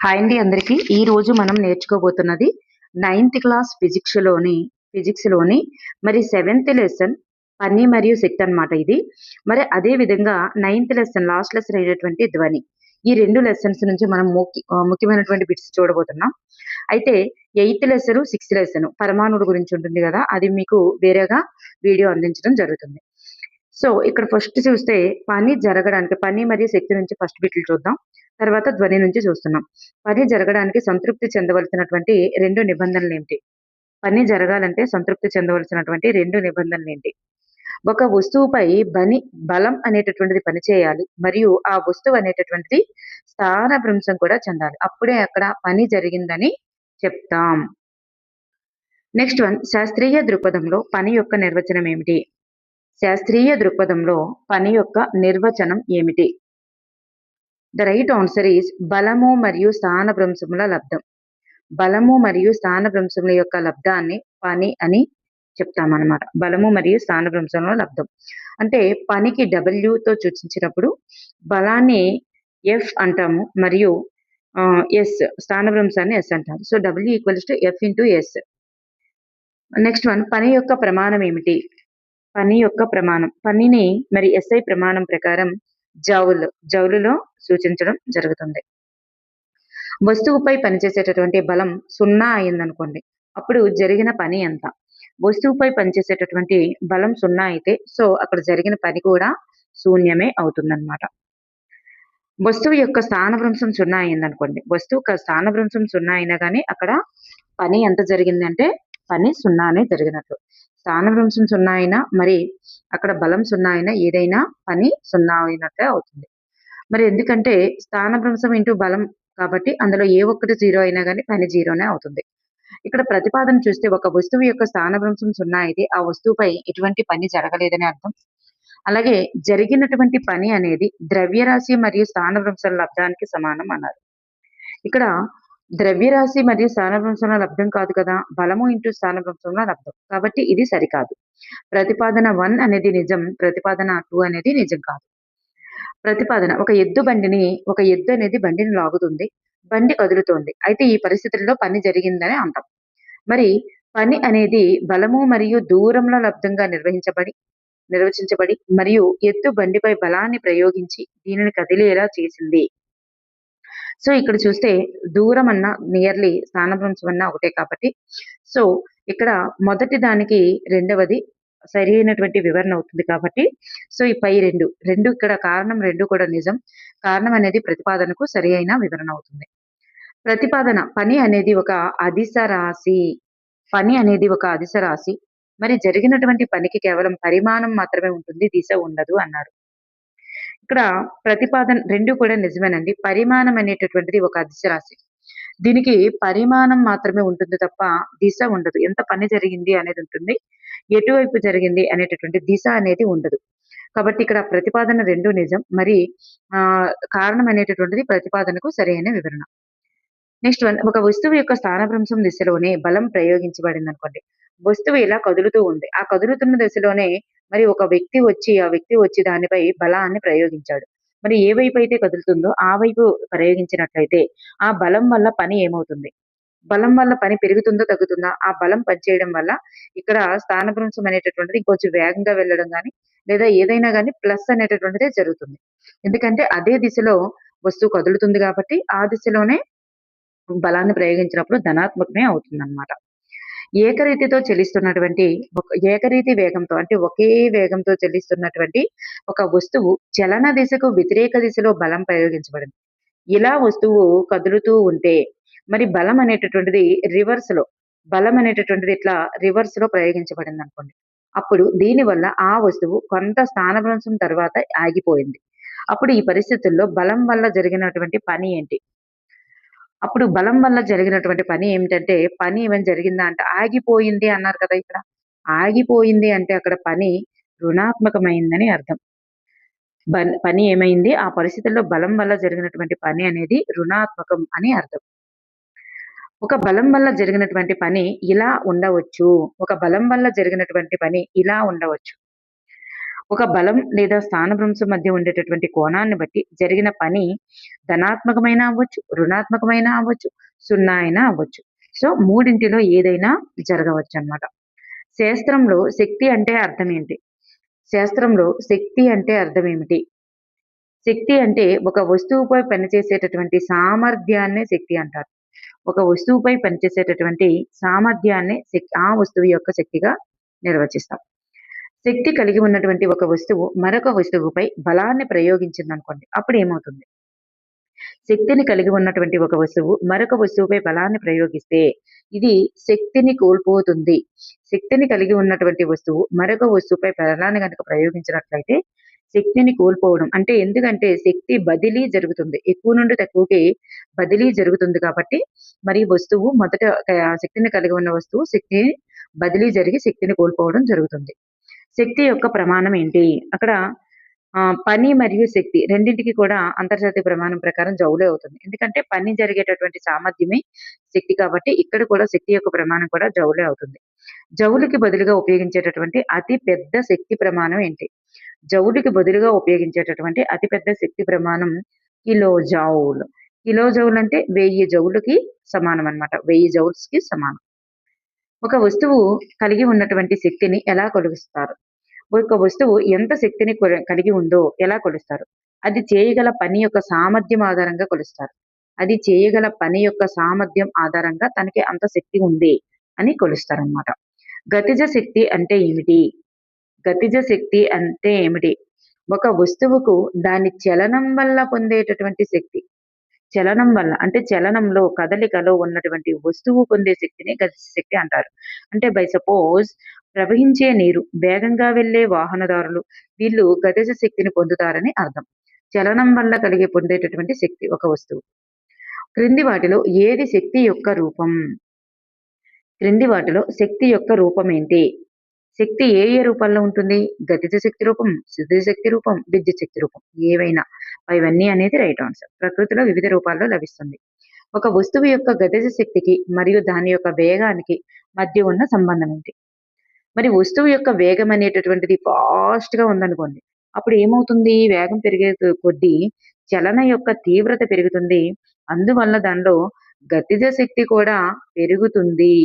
Hi అండి అందరికీ. ఈ రోజు మనం నేర్చుకోబోతున్నది నైన్త్ క్లాస్ ఫిజిక్స్‌లోని మరి సెవెంత్ లెసన్ ఫన్నీ మరియు సెట్ అన్నమాట ఇది. మరి అదే విధంగా నైన్త్ లెసన్ లాస్ట్ లెసన్ అయినటువంటి ధ్వని. ఈ 2 లెసన్స్ నుంచి మనం ముఖ్యమైనటువంటి బిట్స్ చూడబోతున్నాం. అయితే ఎయిత్ లెసను, సిక్స్త్ లెసను పరమాణువుల గురించి ఉంటుంది గదా! అది మీకు వేరేగా వీడియో అందించడం జరుగుతుంది. సో, ఇక్కడ ఫస్ట్ చూస్తే పని మరియు శక్తి నుంచి ఫస్ట్ బిట్లు చూద్దాం. తర్వాత ధ్వని నుంచి చూస్తున్నాం. పని జరగడానికి సంతృప్తి చెందవలసినటువంటి 2 నిబంధనలేంటి? పని జరగాలంటే సంతృప్తి చెందవలసినటువంటి 2 నిబంధనలేంటి? ఒక వస్తువుపై బలం అనేటటువంటిది పనిచేయాలి. మరియు ఆ వస్తువు అనేటటువంటిది స్థానభ్రంశం కూడా చెందాలి. అప్పుడే అక్కడ పని జరిగిందని చెప్తాం. నెక్స్ట్ వన్ శాస్త్రీయ దృక్పథంలో పని యొక్క నిర్వచనం ఏమిటి? శాస్త్రీయ దృక్పథంలో పని యొక్క నిర్వచనం ఏమిటి? ద రైట్ ఆన్సర్ ఈస్ బలము మరియు స్థానభ్రంశముల లబ్ధం. బలము మరియు స్థానభ్రంశముల యొక్క లబ్ధాన్ని పని అని చెప్తామన్నమాట. బలము మరియు స్థానభ్రంశముల లబ్ధం. అంటే పనికి డబ్ల్యూతో సూచించినప్పుడు బలాన్ని ఎఫ్ అంటాము మరియు ఎస్ స్థానభ్రంశాన్ని ఎస్ అంటారు. So W equals to F into S. Next one పని యొక్క ప్రమాణం ఏమిటి? పని యొక్క ప్రమాణం. పనిని మరి ఎస్ఐ ప్రమాణం ప్రకారం జౌలులో సూచించడం జరుగుతుంది. వస్తువుపై పనిచేసేటటువంటి బలం 0 అయిందనుకోండి. అప్పుడు జరిగిన పని ఎంత? వస్తువుపై పనిచేసేటటువంటి బలం 0 అయితే సో అక్కడ జరిగిన పని కూడా శూన్యమే అవుతుందన్నమాట. వస్తువు యొక్క స్థానభ్రంశం 0 అయిందనుకోండి. వస్తువు యొక్క స్థానభ్రంశం 0 అయినా గానీ అక్కడ పని ఎంత జరిగిందంటే పని 0నే జరిగినట్లు. స్థానభ్రంశం 0 అయినా మరి అక్కడ బలం 0 అయినా ఏదైనా పని 0 అయినట్లే అవుతుంది. మరి ఎందుకంటే స్థానభ్రంశం ఇంటూ బలం కాబట్టి అందులో ఏ ఒక్కటి 0 అయినా గానీ పని 0నే అవుతుంది. ఇక్కడ ప్రతిపాదన చూస్తే ఒక వస్తువు యొక్క స్థానభ్రంశం 0 అయితే ఆ వస్తువుపై ఎటువంటి పని జరగలేదని అర్థం. అలాగే జరిగినటువంటి పని అనేది ద్రవ్యరాశి మరియు స్థానభ్రంశాల లబ్ధానికి సమానం అన్నారు. ఇక్కడ ద్రవ్యరాశి మరియు స్థానభ్రంశంల లబ్ధం కాదు కదా! బలము ఇంటూ స్థానభ్రంశంల లబ్ధం. కాబట్టి ఇది సరికాదు. ప్రతిపాదన 1 అనేది నిజం. ప్రతిపాదన 2 అనేది నిజం కాదు. ప్రతిపాదన ఒక ఎద్దు అనేది బండిని లాగుతుంది. బండి కదులుతోంది. అయితే ఈ పరిస్థితుల్లో పని జరిగిందని అంటాం. మరి పని అనేది బలము మరియు దూరంలో లబ్ధంగా నిర్వచించబడి మరియు ఎద్దు బండిపై బలాన్ని ప్రయోగించి దీనిని కదిలేలా చేసింది. సో ఇక్కడ చూస్తే దూరం అన్న నియర్లీ స్థానభ్రంశం అన్న ఒకటే కాబట్టి సో ఇక్కడ మొదటి దానికి రెండవది సరి అయినటువంటి వివరణ అవుతుంది కాబట్టి సో ఈ పై రెండు ఇక్కడ కారణం 2 కూడా నిజం. కారణం అనేది ప్రతిపాదనకు సరి అయిన వివరణ అవుతుంది. ప్రతిపాదన పని అనేది ఒక అదిశ రాశి. పని అనేది ఒక అదిశ రాశి. మరి జరిగినటువంటి పనికి కేవలం పరిమాణం మాత్రమే ఉంటుంది, దిశ ఉండదు అన్నారు. ఇక్కడ ప్రతిపాదన 2 కూడా నిజమేనండి. పరిమాణం అనేటటువంటిది ఒక అదిశ రాశి. దీనికి పరిమాణం మాత్రమే ఉంటుంది తప్ప దిశ ఉండదు. ఎంత పని జరిగింది అనేది ఉంటుంది. ఎటువైపు జరిగింది అనేటటువంటి దిశ అనేది ఉండదు. కాబట్టి ఇక్కడ ప్రతిపాదన 2 నిజం. మరి కారణం అనేటటువంటిది ప్రతిపాదనకు సరైన వివరణ. నెక్స్ట్ వన్ ఒక వస్తువు యొక్క స్థానభ్రంశం దిశలోనే బలం ప్రయోగించబడిందనుకోండి. వస్తువు ఇలా కదులుతూ ఉంది. ఆ కదులుతున్న దశలోనే మరి ఆ వ్యక్తి వచ్చి దానిపై బలాన్ని ప్రయోగించాడు. మరి ఏ వైపు అయితే కదులుతుందో ఆ వైపు ప్రయోగించినట్లయితే ఆ బలం వల్ల పని ఏమవుతుంది? బలం వల్ల పని పెరుగుతుందో, తగ్గుతుందా? ఆ బలం పనిచేయడం వల్ల ఇక్కడ స్థానభ్రంశం అనేటటువంటిది ఇంకొంచెం వేగంగా వెళ్ళడం గాని, లేదా ఏదైనా గాని ప్లస్ అనేటటువంటిదే జరుగుతుంది. ఎందుకంటే అదే దిశలో వస్తువు కదులుతుంది కాబట్టి ఆ దిశలోనే బలాన్ని ప్రయోగించినప్పుడు ధనాత్మకమే అవుతుందన్నమాట. ఏకరీతి వేగంతో అంటే ఒకే వేగంతో చెల్లిస్తున్నటువంటి ఒక వస్తువు చలన దిశకు వ్యతిరేక దిశలో బలం ప్రయోగించబడింది. ఇలా వస్తువు కదులుతూ ఉంటే మరి బలం అనేటటువంటిది ఇట్లా రివర్స్‌లో ప్రయోగించబడిందనుకోండి. అప్పుడు దీనివల్ల ఆ వస్తువు కొంత స్థానభ్రంశం తర్వాత ఆగిపోయింది. అప్పుడు ఈ పరిస్థితుల్లో బలం వల్ల జరిగినటువంటి పని ఏంటి? అప్పుడు బలం వల్ల జరిగినటువంటి పని ఏమిటంటే, పని ఏమైనా జరిగిందా అంటే ఆగిపోయింది అన్నారు కదా ఇక్కడ. ఆగిపోయింది అంటే అక్కడ పని రుణాత్మకమైందని అర్థం. పని ఏమైంది? ఆ పరిస్థితుల్లో బలం వల్ల జరిగినటువంటి పని అనేది రుణాత్మకం అని అర్థం. ఒక బలం వల్ల జరిగినటువంటి పని ఇలా ఉండవచ్చు. ఒక బలం వల్ల జరిగినటువంటి పని ఇలా ఉండవచ్చు. ఒక బలం లేదా స్థానభ్రంశం మధ్య ఉండేటటువంటి కోణాన్ని బట్టి జరిగిన పని ధనాత్మకమైన అవ్వచ్చు, రుణాత్మకమైన అవ్వచ్చు, సున్నా అయినా అవ్వచ్చు. సో మూడింటిలో ఏదైనా జరగవచ్చు అన్నమాట. శాస్త్రంలో శక్తి అంటే అర్థం ఏంటి? శాస్త్రంలో శక్తి అంటే అర్థం ఏమిటి? శక్తి అంటే ఒక వస్తువుపై పనిచేసేటటువంటి సామర్థ్యాన్నే శక్తి అంటారు. ఒక వస్తువుపై పనిచేసేటటువంటి సామర్థ్యాన్ని ఆ వస్తువు యొక్క శక్తిగా నిర్వచిస్తాం. శక్తి కలిగి ఉన్నటువంటి ఒక వస్తువు మరొక వస్తువుపై బలాన్ని ప్రయోగించిందనుకోండి. అప్పుడు ఏమవుతుంది? శక్తిని కలిగి ఉన్నటువంటి ఒక వస్తువు మరొక వస్తువుపై బలాన్ని ప్రయోగిస్తే ఇది శక్తిని కోల్పోతుంది. శక్తిని కలిగి ఉన్నటువంటి వస్తువు మరొక వస్తువుపై బలాన్ని గనుక ప్రయోగించినట్లయితే శక్తిని కోల్పోవడం. అంటే ఎందుకంటే శక్తి బదిలీ జరుగుతుంది. ఎక్కువ నుండి తక్కువకి బదిలీ జరుగుతుంది కాబట్టి మరి వస్తువు మొదట శక్తిని కలిగి ఉన్న వస్తువు శక్తిని బదిలీ జరిగి శక్తిని కోల్పోవడం జరుగుతుంది. శక్తి యొక్క ప్రమాణం ఏంటి? అక్కడ పని మరియు శక్తి రెండింటికి కూడా అంతర్జాతీయ ప్రమాణం ప్రకారం జౌలే అవుతుంది. ఎందుకంటే పని జరిగేటటువంటి సామర్థ్యమే శక్తి కాబట్టి ఇక్కడ కూడా శక్తి యొక్క ప్రమాణం కూడా జౌలే అవుతుంది. జౌలుకి బదులుగా ఉపయోగించేటటువంటి అతి పెద్ద శక్తి ప్రమాణం ఏంటి? జౌలుకి బదులుగా ఉపయోగించేటటువంటి అతి పెద్ద శక్తి ప్రమాణం కిలో జౌల్. కిలో జౌల్ అంటే 1000 జౌలుకి సమానం అన్నమాట. 1000 జౌల్స్‌కి సమానం. ఒక వస్తువు కలిగి ఉన్నటువంటి శక్తిని ఎలా కొలుస్తారు? ఒక వస్తువు ఎంత శక్తిని కలిగి ఉందో ఎలా కొలుస్తారు? అది చేయగల పని యొక్క సామర్థ్యం ఆధారంగా కొలుస్తారు. అది చేయగల పని యొక్క సామర్థ్యం ఆధారంగా తనకి అంత శక్తి ఉంది అని కొలుస్తారన్నమాట. గతిజ శక్తి అంటే ఏమిటి? గతిజ శక్తి అంటే ఏమిటి? ఒక వస్తువుకు దాని చలనం వల్ల పొందేటటువంటి శక్తి. చలనం వల్ల అంటే చలనంలో, కదలికలో ఉన్నటువంటి వస్తువు పొందే శక్తిని గతిజ శక్తి అంటారు. అంటే బై సపోజ్ ప్రవహించే నీరు, వేగంగా వెళ్ళే వాహనదారులు వీళ్ళు గతిజ శక్తిని పొందుతారని అర్థం. చలనం వల్ల పొందేటటువంటి శక్తి ఒక వస్తువు. క్రింది వాటిలో ఏది శక్తి యొక్క రూపం? క్రింది వాటిలో శక్తి యొక్క రూపం ఏంటి? శక్తి ఏ ఏ రూపాల్లో ఉంటుంది? గతిజ శక్తి రూపం, స్థితిజ శక్తి రూపం, విద్యుత్ శక్తి రూపం. ఏవైనా ఇవన్నీ అనేది రైట్ ఆన్సర్. ప్రకృతిలో వివిధ రూపాల్లో లభిస్తుంది. ఒక వస్తువు యొక్క గతిజ శక్తికి మరియు దాని యొక్క వేగానికి మధ్య ఉన్న సంబంధం ఏంటి? మరి వస్తువు యొక్క వేగం అనేటటువంటిది ఫాస్ట్ గా ఉందనుకోండి. అప్పుడు ఏమవుతుంది? వేగం పెరిగే కొద్దీ చలన యొక్క తీవ్రత పెరుగుతుంది. అందువల్ల దానిలో గతిజ శక్తి కూడా పెరుగుతుంది.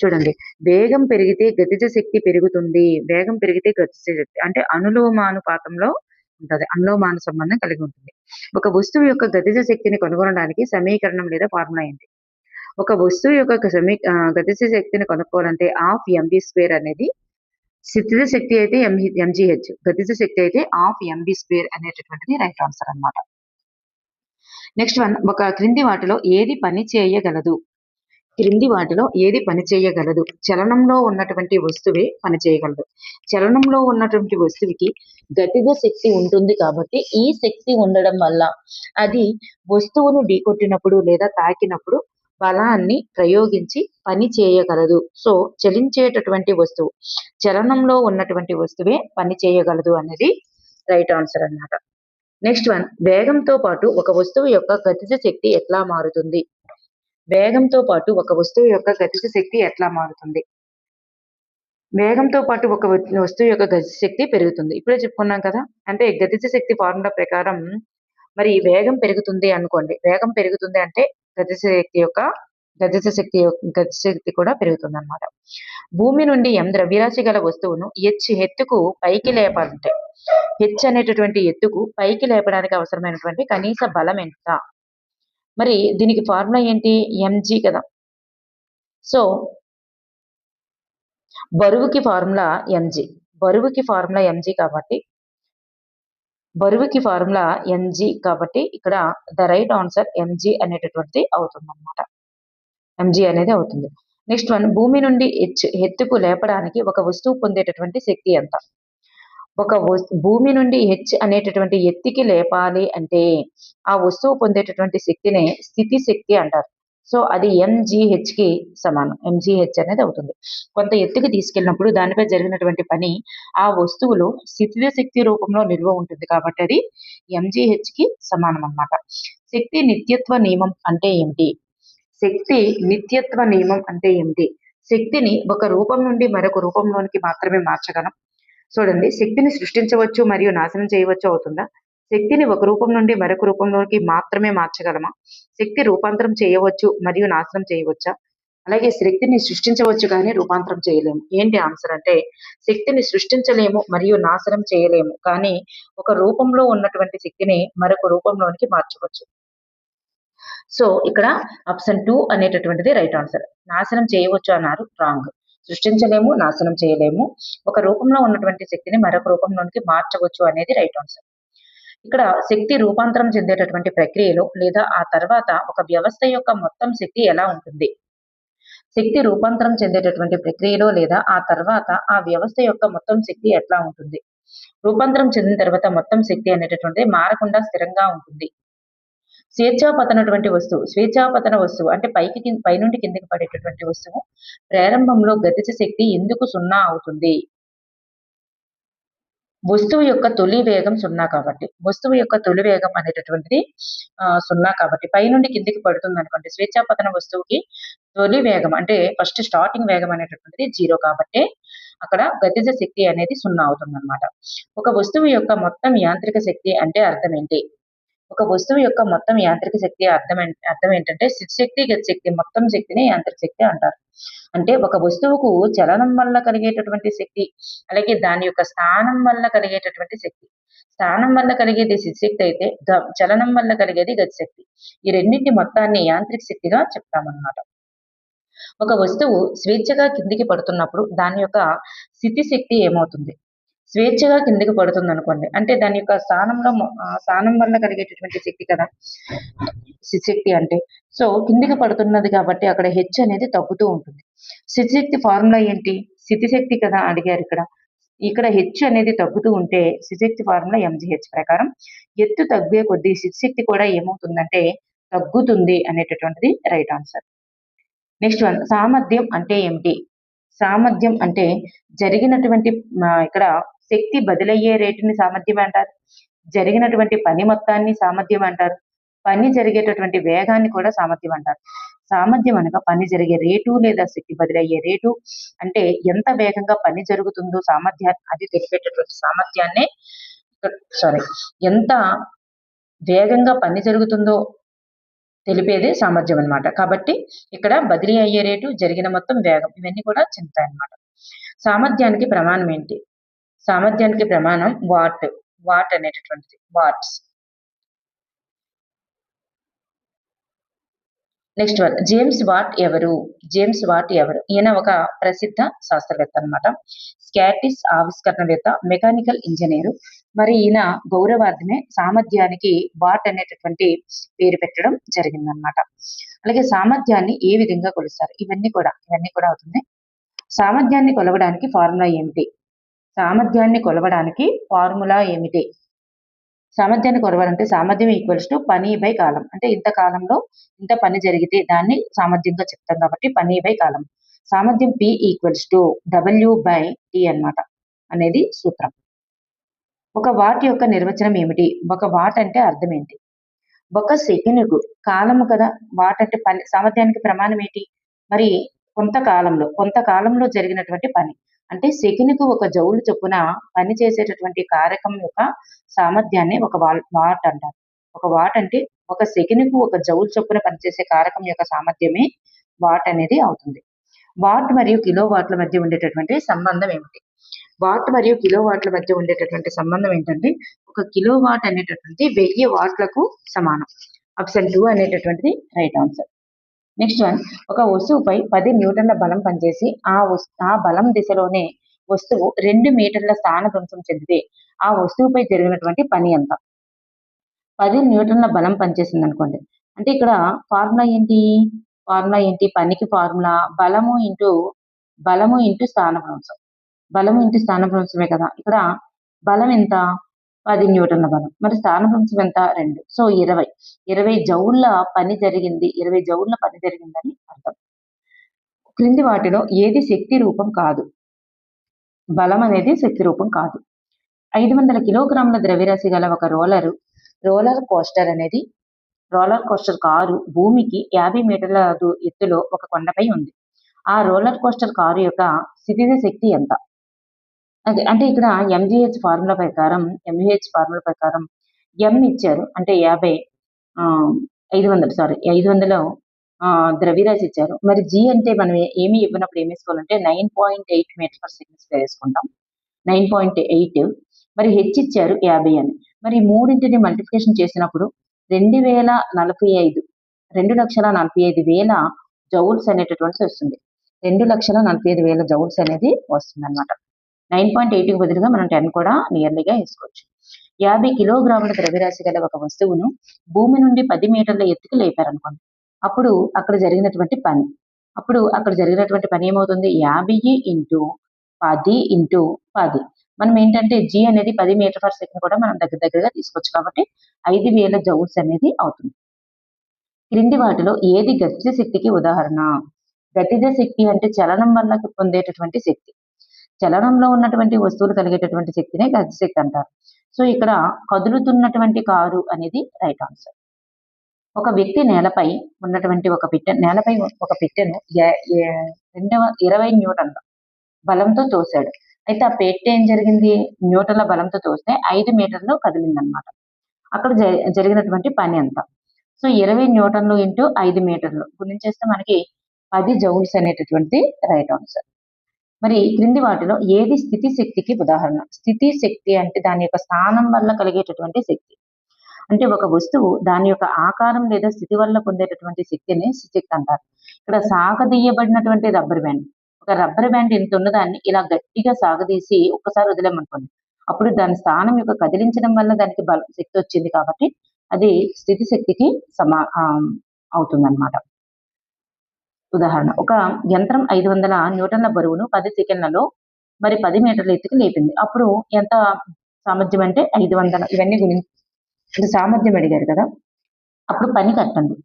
చూడండి, వేగం పెరిగితే గతిజ శక్తి పెరుగుతుంది. వేగం పెరిగితే గతిజ శక్తి అంటే అనులోమానుపాతంలో ఉంటది. అనులోమాన సంబంధం కలిగి ఉంటుంది. ఒక వస్తువు యొక్క గతిజ శక్తిని కనుగొనడానికి సమీకరణం లేదా ఫార్ములా ఏంటి? ఒక వస్తువు యొక్క గతిజ శక్తిని కనుక్కోవాలంటే హాఫ్ ఎంబీ స్క్వేర్ అనేది స్థితిజ శక్తి అయితే ఎంజీహెచ్, గతిజ శక్తి అయితే హాఫ్ ఎంబీ స్క్వేర్ అనేటటువంటిది రైట్ ఆన్సర్ అన్నమాట. నెక్స్ట్ వన్, ఒక క్రింది వాటిలో ఏది పని చేయగలదు? క్రింది వాటిలో ఏది పని చేయగలదు? చలనంలో ఉన్నటువంటి వస్తువే పని చేయగలదు. చలనంలో ఉన్నటువంటి వస్తువుకి గతిజ శక్తి ఉంటుంది కాబట్టి ఈ శక్తి ఉండడం వల్ల అది వస్తువును ఢీకొట్టినప్పుడు లేదా తాకినప్పుడు బలాన్ని ప్రయోగించి పని చేయగలదు. సో చలించేటటువంటి వస్తువు, చలనంలో ఉన్నటువంటి వస్తువే పని చేయగలదు అనేది రైట్ ఆన్సర్ అన్నమాట. నెక్స్ట్ వన్, వేగంతో పాటు ఒక వస్తువు యొక్క గతిజ శక్తి ఎట్లా మారుతుంది? వేగంతో పాటు ఒక వస్తువు యొక్క గతిజ శక్తి ఎట్లా మారుతుంది? వేగంతో పాటు ఒక వస్తువు యొక్క గతిజ శక్తి పెరుగుతుంది. ఇప్పుడే చెప్పుకున్నాం కదా. అంటే గతిజ శక్తి ఫార్ములా ప్రకారం మరి వేగం పెరుగుతుంది అనుకోండి. వేగం పెరుగుతుంది అంటే గతిజ శక్తి కూడా పెరుగుతుంది అన్నమాట. భూమి నుండి m ద్రవ్యరాశి గల వస్తువును ఎత్తుకు పైకి లేపాలంటే అనేటటువంటి ఎత్తుకు పైకి లేపడానికి అవసరమైనటువంటి కనీస బలం ఎంత? మరి దీనికి ఫార్ములా ఏంటి? mg కదా. సో బరువుకి ఫార్ములా mg. బరువుకి ఫార్ములా mg కాబట్టి ఇక్కడ ద రైట్ ఆన్సర్ mg అనేటటువంటిది అవుతుంది అన్నమాట. mg అనేది అవుతుంది. నెక్స్ట్ వన్, భూమి నుండి ఎత్తుకు లేపడానికి ఒక వస్తువు పొందేటటువంటి శక్తి ఎంత? భూమి నుండి అనేటటువంటి ఎత్తుకి లేపాలి అంటే ఆ వస్తువు పొందేటటువంటి శక్తినే స్థితి శక్తి అంటారు. సో అది mgh కి సమానం. mgh అనేది అవుతుంది. కొంత ఎత్తుకు తీసుకెళ్ళినప్పుడు దానిపై జరిగినటువంటి పని ఆ వస్తువులో స్థితిజ శక్తి రూపంలో నిల్వ ఉంటుంది కాబట్టి అది mgh కి సమానం అన్నమాట. శక్తి నిత్యత్వ నియమం అంటే ఏమిటి? శక్తి నిత్యత్వ నియమం అంటే ఏమిటి? శక్తిని ఒక రూపం నుండి మరొక రూపంలోనికి మాత్రమే మార్చగలం. చూడండి, శక్తిని సృష్టించవచ్చు మరియు నాశనం చేయవచ్చు అవుతుందా? శక్తిని ఒక రూపం నుండి మరొక రూపంలోకి మాత్రమే మార్చగలమా? శక్తి రూపాంతరం చేయవచ్చు మరియు నాశనం చేయవచ్చా? అలాగే శక్తిని సృష్టించవచ్చు కానీ రూపాంతరం చేయలేము. ఏంటి ఆన్సర్ అంటే, శక్తిని సృష్టించలేము మరియు నాశనం చేయలేము. కానీ ఒక రూపంలో ఉన్నటువంటి శక్తిని మరొక రూపంలోనికి మార్చవచ్చు. సో ఇక్కడ ఆప్షన్ 2 అనేటటువంటిది రైట్ ఆన్సర్. నాశనం చేయవచ్చు అన్నారు, రాంగ్. సృష్టించలేము, నాశనం చేయలేము. ఒక రూపంలో ఉన్నటువంటి శక్తిని మరొక రూపంలోనికి మార్చవచ్చు అనేది రైట్ ఆన్సర్. ఇక్కడ శక్తి రూపాంతరం చెందేటటువంటి ప్రక్రియలో లేదా ఆ తర్వాత ఒక వ్యవస్థ యొక్క మొత్తం శక్తి ఎలా ఉంటుంది? శక్తి రూపాంతరం చెందేటటువంటి ప్రక్రియలో లేదా ఆ తర్వాత ఆ వ్యవస్థ యొక్క మొత్తం శక్తి ఎట్లా ఉంటుంది? రూపాంతరం చెందిన తర్వాత మొత్తం శక్తి అనేటటువంటిది మారకుండా స్థిరంగా ఉంటుంది. స్వేచ్ఛాపతన వస్తువు అంటే పైనుండి కిందకి పడేటటువంటి వస్తువు ప్రారంభంలో గతిజ శక్తి ఎందుకు 0 అవుతుంది? వస్తువు యొక్క తొలి వేగం 0 కాబట్టి. వస్తువు యొక్క తొలి వేగం అనేటటువంటిది 0 కాబట్టి. పైనుండి కిందికి పడుతుందనుకోండి, స్వేచ్ఛాపతన వస్తువుకి తొలి వేగం అంటే ఫస్ట్ స్టార్టింగ్ వేగం అనేటటువంటిది 0 కాబట్టే అక్కడ గతిజ శక్తి అనేది 0 అవుతుందన్నమాట. ఒక వస్తువు యొక్క మొత్తం యాంత్రిక శక్తి అంటే అర్థం ఏంటి? ఒక వస్తువు యొక్క మొత్తం యాంత్రిక శక్తి అర్థం ఏంటంటే శక్తి, గతి శక్తి మొత్తం శక్తిని యాంత్రిక శక్తి అంటారు. అంటే ఒక వస్తువుకు చలనం వల్ల కలిగేటటువంటి శక్తి, అలాగే దాని యొక్క స్థానం వల్ల కలిగేటటువంటి శక్తి. స్థానం వల్ల కలిగేది శక్తి అయితే చలనం వల్ల కలిగేది గతి శక్తి. ఈ రెండింటి మొత్తాన్ని యాంత్రిక శక్తిగా చెప్తామన్నమాట. ఒక వస్తువు స్వేచ్ఛగా కిందికి పడుతున్నప్పుడు దాని యొక్క స్థితి శక్తి ఏమవుతుంది? స్వేచ్ఛగా కిందికి పడుతుంది అనుకోండి, అంటే దాని యొక్క స్థానం వల్ల కలిగేటటువంటి శక్తి కదా శక్తి అంటే. సో కిందికి పడుతున్నది కాబట్టి అక్కడ హెచ్ అనేది తగ్గుతూ ఉంటుంది. స్థితిశక్తి ఫార్ములా ఏంటి? స్థితిశక్తి కదా అడిగారు ఇక్కడ. ఇక్కడ హెచ్ అనేది తగ్గుతూ ఉంటే స్థితిశక్తి ఫార్ములా ఎంజీహెచ్ ప్రకారం ఎత్తు తగ్గే కొద్దీ స్థితిశక్తి కూడా ఏమవుతుందంటే తగ్గుతుంది అనేటటువంటిది రైట్ ఆన్సర్. నెక్స్ట్ వన్, సామర్థ్యం అంటే ఏమిటి? సామర్థ్యం అంటే జరిగినటువంటి ఇక్కడ శక్తి బదిలయ్యే రేటుని సామర్థ్యం అంటారు. జరిగినటువంటి పని మొత్తాన్ని సామర్థ్యం అంటారు. పని జరిగేటటువంటి వేగాన్ని కూడా సామర్థ్యం అంటారు. సామర్థ్యం అనగా పని జరిగే రేటు లేదా శక్తి బదిలయ్యే రేటు, అంటే ఎంత వేగంగా పని జరుగుతుందో అది తెలిపేటటువంటి సామర్థ్యాన్నే ఎంత వేగంగా పని జరుగుతుందో తెలిపేదే సామర్థ్యం అన్నమాట. కాబట్టి ఇక్కడ బదిలీ అయ్యే రేటు, జరిగిన మొత్తం వేగం ఇవన్నీ కూడా చెందుతాయి అన్నమాట. సామర్థ్యానికి ప్రమాణం ఏంటి? సామర్థ్యానికి ప్రమాణం వాట్ అనేటటువంటిది, watts. Next one, James Watt ఎవరు? ఈయన ఒక ప్రసిద్ధ శాస్త్రవేత్త అన్నమాట. స్కాటిష్ ఆవిష్కరణవేత్త, మెకానికల్ ఇంజనీరు. మరి ఈయన గౌరవార్థమే సామర్థ్యానికి వాట్ అనేటటువంటి పేరు పెట్టడం జరిగిందనమాట. అలాగే సామర్థ్యాన్ని ఏ విధంగా కొలుస్తారు? ఇవన్నీ కూడా అవుతుంది. సామర్థ్యాన్ని కొలవడానికి ఫార్ములా ఏమిటి? సామర్థ్యాన్ని కొలవడానికి ఫార్ములా ఏమిటి? సామర్థ్యాన్ని కొలవాలంటే సామర్థ్యం ఈక్వల్స్ టు పని బై కాలం. అంటే ఇంత కాలంలో ఇంత పని జరిగితే దాన్ని సామర్థ్యంగా చెప్తాం కాబట్టి పని బై కాలం. సామర్థ్యం P ఈక్వల్స్ టు W/T అన్నమాట అనేది సూత్రం. ఒక వాట్ యొక్క నిర్వచనం ఏమిటి? ఒక వాట్ అంటే అర్థం ఏంటి? ఒక సెకనుకు కాలము కదా. వాట్ అంటే పని. సామర్థ్యానికి ప్రమాణం ఏంటి? మరి కొంతకాలంలో జరిగినటువంటి పని. అంటే సెకనుకు 1 జౌలు చొప్పున పని చేసేటటువంటి కారకం యొక్క సామర్థ్యాన్ని ఒక వాట్ అంటారు. ఒక వాట్ అంటే ఒక సెకనుకు 1 జౌలు చొప్పున పనిచేసే కారకం యొక్క సామర్థ్యమే వాట్ అనేది అవుతుంది. వాట్ మరియు కిలో వాట్ల మధ్య ఉండేటటువంటి సంబంధం ఏమిటి? వాట్ మరియు కిలో వాట్ల మధ్య ఉండేటటువంటి సంబంధం ఏంటంటే, ఒక కిలో వాట్ అనేటటువంటి 1000 వాట్లకు సమానం. ఆప్షన్ 2 అనేటటువంటిది రైట్ ఆన్సర్. నెక్స్ట్ వన్, ఒక వస్తువుపై 10 న్యూటన్ల బలం పనిచేసి ఆ బలం దిశలోనే వస్తువు 2 మీటర్ల స్థానభ్రంశం చెందితే ఆ వస్తువుపై జరిగినటువంటి పని ఎంత? 10 న్యూటన్ల బలం పనిచేసింది అనుకోండి, అంటే ఇక్కడ ఫార్ములా ఏంటి? పనికి ఫార్ములా బలము ఇంటూ స్థానభ్రంశం. బలము ఇంటూ స్థానభ్రంశమే కదా. ఇక్కడ బలం ఎంత? 10 న్యూటన్ల బలం. మరి స్థానభ్రంశం ఎంత? 2. సో 20 జౌళ్ళ పని జరిగిందని అర్థం. క్రింది వాటిలో ఏది శక్తి రూపం కాదు? బలం అనేది శక్తి రూపం కాదు. 500 కిలోగ్రాముల ద్రవ్యరాశి గల ఒక రోలర్ కోస్టర్ కారు భూమికి 50 మీటర్ల ఎత్తులో ఒక కొండపై ఉంది. ఆ రోలర్ కోస్టర్ కారు యొక్క స్థితిజ శక్తి ఎంత? అదే. అంటే ఇక్కడ ఎంజీహెచ్ ఫార్ములా ప్రకారం ఎం ఇచ్చారు. అంటే 50 500 సారీ 500 ద్రవ్యరాశి ఇచ్చారు. మరి జీ అంటే మనం ఏమి ఇవ్వనప్పుడు ఏమేసుకోవాలంటే 9.8 మీటర్ పర్ సెకండ్ స్క్వేర్ ఏసుకుంటాం. 9.8 మరి హెచ్ ఇచ్చారు 50 అని. మరి ఈ మూడింటిని మల్టిప్లికేషన్ చేసినప్పుడు 2045 2,45,000 జౌల్స్ అనేటటువంటిది వస్తుంది. 2,45,000 జౌల్స్ అనేది వస్తుందన్నమాట. 9.8కి బదులుగా మనం 10 కూడా నియర్లీగా వేసుకోవచ్చు. 50 కిలోగ్రాముల ద్రవ్యరాశి గల ఒక వస్తువును భూమి నుండి 10 మీటర్ల ఎత్తుకు లేపారనుకోండి. అప్పుడు అక్కడ జరిగినటువంటి పని ఏమవుతుంది? 50 ఇంటూ 10 ఇంటూ 10. మనం ఏంటంటే జీ అనేది 10 మీటర్ పర్ సెకండ్ కూడా మనం దగ్గరగా తీసుకోవచ్చు కాబట్టి 5,000 జౌల్స్ అనేది అవుతుంది. క్రింది వాటిలో ఏది గతిజ శక్తికి ఉదాహరణ? గతిజ శక్తి అంటే చలనం వల్ల పొందేటటువంటి శక్తి. చలనంలో ఉన్నటువంటి వస్తువులు కలిగేటటువంటి శక్తినే గతిజ శక్తి అంటారు. సో ఇక్కడ కదులుతున్నటువంటి కారు అనేది రైట్ ఆన్సర్. ఒక వ్యక్తి నేలపై ఒక పెట్టెను 20 న్యూటన్ల బలంతో తోశాడు. అయితే ఆ పెట్టె ఏం జరిగింది? న్యూటన్ల బలంతో తోస్తే 5 మీటర్లు కదిలిందనమాట. అక్కడ జరిగినటువంటి పని ఎంత? సో 20 న్యూటన్లు ఇంటూ 5 మీటర్లు గుణించేస్తే మనకి 10 జౌల్స్ అనేటటువంటి రైట్ ఆన్సర్. మరి క్రింది వాటిలో ఏది స్థితి శక్తికి ఉదాహరణ? స్థితి శక్తి అంటే దాని యొక్క స్థానం వల్ల కలిగేటటువంటి శక్తి. అంటే ఒక వస్తువు దాని యొక్క ఆకారం లేదా స్థితి వల్ల పొందేటటువంటి శక్తిని స్థితి అంటారు. ఇక్కడ సాగదీయబడినటువంటి రబ్బర్ బ్యాండ్. ఒక రబ్బర్ బ్యాండ్ ఇంత ఉన్నదాన్ని ఇలా గట్టిగా సాగదీసి ఒక్కసారి వదిలేమనుకోండి. అప్పుడు దాని స్థానం యొక్క కదిలించడం వల్ల దానికి శక్తి వచ్చింది కాబట్టి అది స్థితి శక్తికి అవుతుందన్నమాట. ఉదాహరణ, ఒక యంత్రం 500 న్యూటన్ల బరువును 10 సెకండ్లలో మరి 10 మీటర్ల ఎత్తుకు లేపింది. అప్పుడు ఎంత సామర్థ్యం అంటే 500. ఇవన్నీ గురించి సామర్థ్యం అడిగారు కదా, అప్పుడు పని కట్టండి.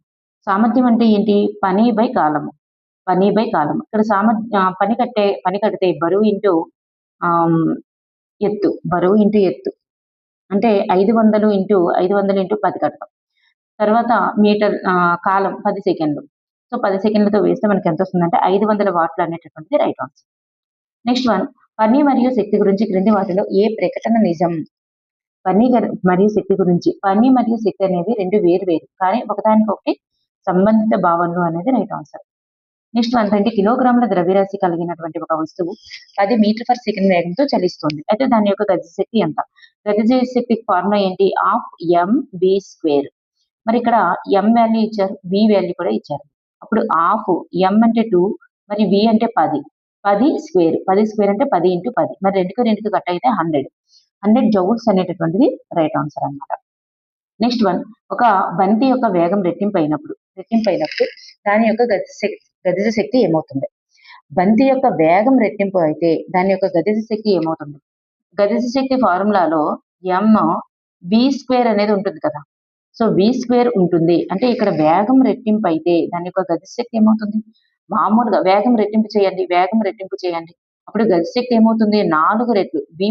సామర్థ్యం అంటే ఏంటి? పని బై కాలము. ఇక్కడ పని కడితే బరువు ఇంటూ ఎత్తు అంటే 500 ఇంటూ 10 కడతాం. తర్వాత మీటర్ కాలం 10 సెకండ్లు. సో 10 సెకండ్లతో వేస్తే మనకి ఎంత వస్తుందంటే 500 వాట్లు అనేటటువంటిది రైట్ ఆన్సర్. నెక్స్ట్ వన్, పని మరియు శక్తి గురించి క్రింది వాటిలో ఏ ప్రకటన నిజం? పని మరియు శక్తి గురించి. పని మరియు శక్తి అనేవి రెండు వేరు కానీ ఒకదానికొకటి సంబంధిత భావనలు అనేది రైట్ ఆన్సర్. నెక్స్ట్ వన్, 20 కిలోగ్రాముల ద్రవ్యరాశి కలిగినటువంటి ఒక వస్తువు 10 మీటర్ పర్ సెకండ్ వేగంతో చలిస్తుంది. అయితే దాని యొక్క గతిజ శక్తి ఎంత? గతిజ శక్తి ఫార్ములా ఏంటి? Half mv². మరి ఇక్కడ m వాల్యూ ఇచ్చారు, v వాల్యూ కూడా ఇచ్చారు. అప్పుడు హాఫ్ m అంటే 2 మరి v అంటే 10 స్క్వేర్ అంటే 10 ఇంటూ 10. మరి రెండుకి కట్ అయితే 100 జౌల్స్ అనేటటువంటిది రైట్ ఆన్సర్ అన్నమాట. నెక్స్ట్ వన్, ఒక బంతి యొక్క వేగం రెట్టింపు అయినప్పుడు దాని యొక్క గతిజ శక్తి ఏమవుతుంది? బంతి యొక్క వేగం రెట్టింపు అయితే దాని యొక్క గతిజ శక్తి ఏమవుతుంది? గతిజ శక్తి ఫార్ములాలో mv² అనేది ఉంటుంది కదా. సో v² ఉంటుంది అంటే ఇక్కడ వేగం రెట్టింపు అయితే దాని యొక్క గతిజ శక్తి ఏమవుతుంది? మామూలుగా వేగం రెట్టింపు చేయండి. అప్పుడు గతిజ శక్తి ఏమవుతుంది? 4 రెట్లు v⁴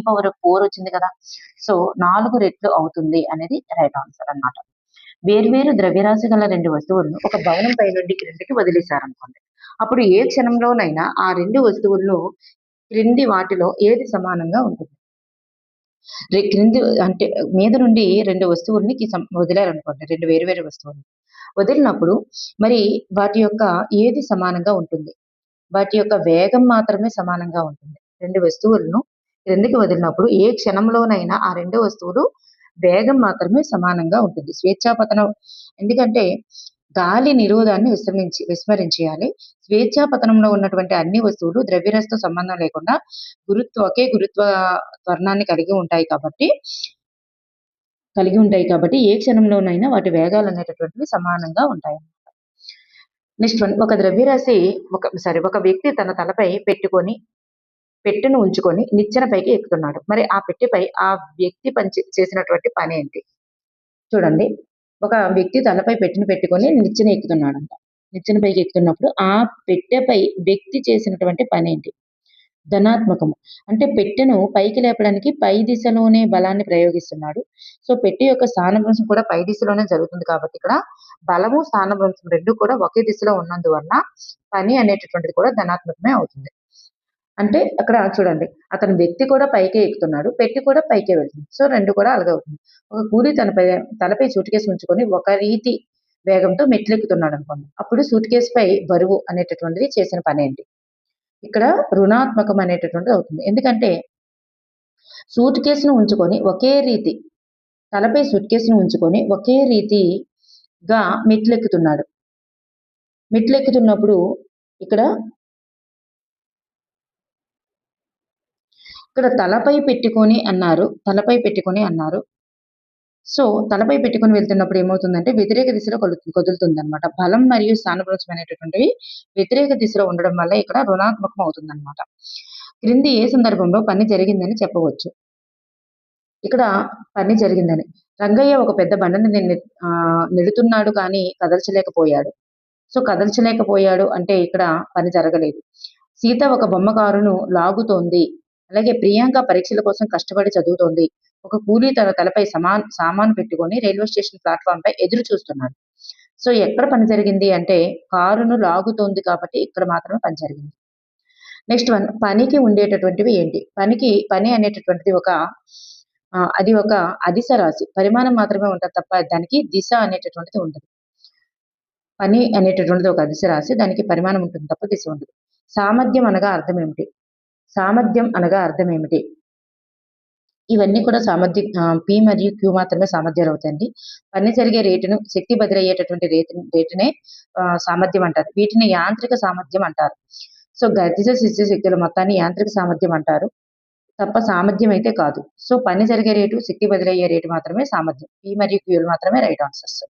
వచ్చింది కదా. సో 4 రెట్లు అవుతుంది అనేది రైట్ ఆన్సర్ అన్నమాట. వేర్వేరు ద్రవ్యరాశి గల 2 వస్తువులను ఒక భవనం పై నుండి క్రిందికి వదిలేశారనుకోండి. అప్పుడు ఏ క్షణంలోనైనా ఆ 2 వస్తువుల్లో క్రింది వాటిలో ఏది సమానంగా ఉంటుంది? క్రింది అంటే మీద నుండి 2 వస్తువుల్ని వదిలారనుకోండి, 2 వేరు వస్తువులు వదిలినప్పుడు మరి వాటి యొక్క ఏది సమానంగా ఉంటుంది? వాటి యొక్క వేగం మాత్రమే సమానంగా ఉంటుంది. 2 వస్తువులను క్రిందికి వదిలినప్పుడు ఏ క్షణంలోనైనా ఆ 2 వస్తువులు వేగం మాత్రమే సమానంగా ఉంటుంది. స్వేచ్ఛాపతనం, ఎందుకంటే గాలి నిరోధాన్ని విస్మరించేయాలి. స్వేచ్ఛాపతనంలో ఉన్నటువంటి అన్ని వస్తువులు ద్రవ్యరాశితో సంబంధం లేకుండా ఒకే గురుత్వ త్వరణాన్ని కలిగి ఉంటాయి కాబట్టి ఏ క్షణంలోనైనా వాటి వేగాలు అనేటటువంటివి సమానంగా ఉంటాయి. నెక్స్ట్ వన్, ఒక వ్యక్తి తన తలపై పెట్టెను ఉంచుకొని నిచ్చెన పైకి ఎక్కుతున్నాడు. మరి ఆ పెట్టెపై ఆ వ్యక్తి చేసినటువంటి పని ఏంటి? చూడండి, ఒక వ్యక్తి తలపై పెట్టెను పెట్టుకొని నిచ్చెన ఎక్కుతున్నాడంట. నిచ్చెన పైకి ఎక్కుతున్నప్పుడు ఆ పెట్టెపై వ్యక్తి చేసినటువంటి పని ఏంటి? ధనాత్మకము. అంటే పెట్టెను పైకి లేపడానికి పై దిశలోనే బలాన్ని ప్రయోగిస్తున్నాడు. సో పెట్టె యొక్క స్థానభ్రంశం కూడా పై దిశలోనే జరుగుతుంది కాబట్టి ఇక్కడ బలము స్థానభ్రంశం రెండు కూడా ఒకే దిశలో ఉన్నందువల్ల పని అనేటటువంటిది కూడా ధనాత్మకమే అవుతుంది. అంటే అక్కడ చూడండి, అతని వ్యక్తి కూడా పైకే ఎక్కుతున్నాడు, పెట్టి కూడా పైకే వెళ్తుంది. సో 2 కూడా అలాగే అవుతుంది. ఒక కూలి తలపై సూట్‌కేస్ ఉంచుకొని ఒక రీతి వేగంతో మెట్లెక్కుతున్నాడనుకోండి. అప్పుడు సూట్‌కేస్‌పై బరువు అనేటటువంటిది చేసిన పనేంటి? ఇక్కడ రుణాత్మకం అనేటటువంటిది అవుతుంది. ఎందుకంటే సూట్‌కేస్‌ను ఉంచుకొని ఒకే రీతి తలపై సూట్‌కేస్‌ను ఉంచుకొని ఒకే రీతిగా మెట్లెక్కుతున్నాడు. మెట్లెక్కుతున్నప్పుడు ఇక్కడ ఇక్కడ తలపై పెట్టుకొని అన్నారు. తలపై పెట్టుకొని అన్నారు. సో, తలపై పెట్టుకొని వెళ్తున్నప్పుడు ఏమవుతుందంటే వ్యతిరేక దిశలో కదులుతుందనమాట. బలం మరియు స్థానభ్రంశం అనేటటువంటివి వ్యతిరేక దిశలో ఉండడం వల్ల ఇక్కడ రుణాత్మకం అవుతుందనమాట. క్రింది ఏ సందర్భంలో పని జరిగిందని చెప్పవచ్చు? ఇక్కడ పని జరిగిందని. రంగయ్య ఒక పెద్ద బండని నెడుతున్నాడు కానీ కదల్చలేకపోయాడు. సో, కదల్చలేకపోయాడు అంటే ఇక్కడ పని జరగలేదు. సీత ఒక బొమ్మ కారును లాగుతోంది. అలాగే ప్రియాంక పరీక్షల కోసం కష్టపడి చదువుతోంది. ఒక కూలీ తన తలపై సామాను పెట్టుకొని రైల్వే స్టేషన్ ప్లాట్‌ఫార్మ్‌పై ఎదురు చూస్తున్నాడు. సో, ఎక్కడ పని జరిగింది అంటే కారును లాగుతోంది కాబట్టి ఇక్కడ మాత్రమే పని జరిగింది. నెక్స్ట్ వన్ పనికి ఉండేటటువంటివి ఏంటి? పని అనేటటువంటిది అది ఒక అదిశ రాశి. పరిమాణం మాత్రమే ఉంటది తప్ప దానికి దిశ అనేటటువంటిది ఉండదు. పని అనేటటువంటిది ఒక అదిశ రాశి. దానికి పరిమాణం ఉంటుంది తప్ప దిశ ఉండదు. సామర్థ్యం అనగా అర్థం ఏమిటి? సామర్థ్యం అనగా అర్థం ఏమిటి? ఇవన్నీ కూడా పి మరియు క్యూ మాత్రమే సామర్థ్యాలవుతాయండి. పని జరిగే రేటును, శక్తి బదిలయ్యేటటువంటి రేటునే సామర్థ్యం అంటారు. వీటిని యాంత్రిక సామర్థ్యం అంటారు. సో, గతిజ శిష్య శక్తుల మొత్తాన్ని యాంత్రిక సామర్థ్యం అంటారు. తప్ప సామర్థ్యం అయితే కాదు. సో, పని జరిగే రేటు, శక్తి బదిలయ్యే రేటు మాత్రమే సామర్థ్యం. పి మరియు క్యూలు మాత్రమే రైట్ ఆన్సర్స్.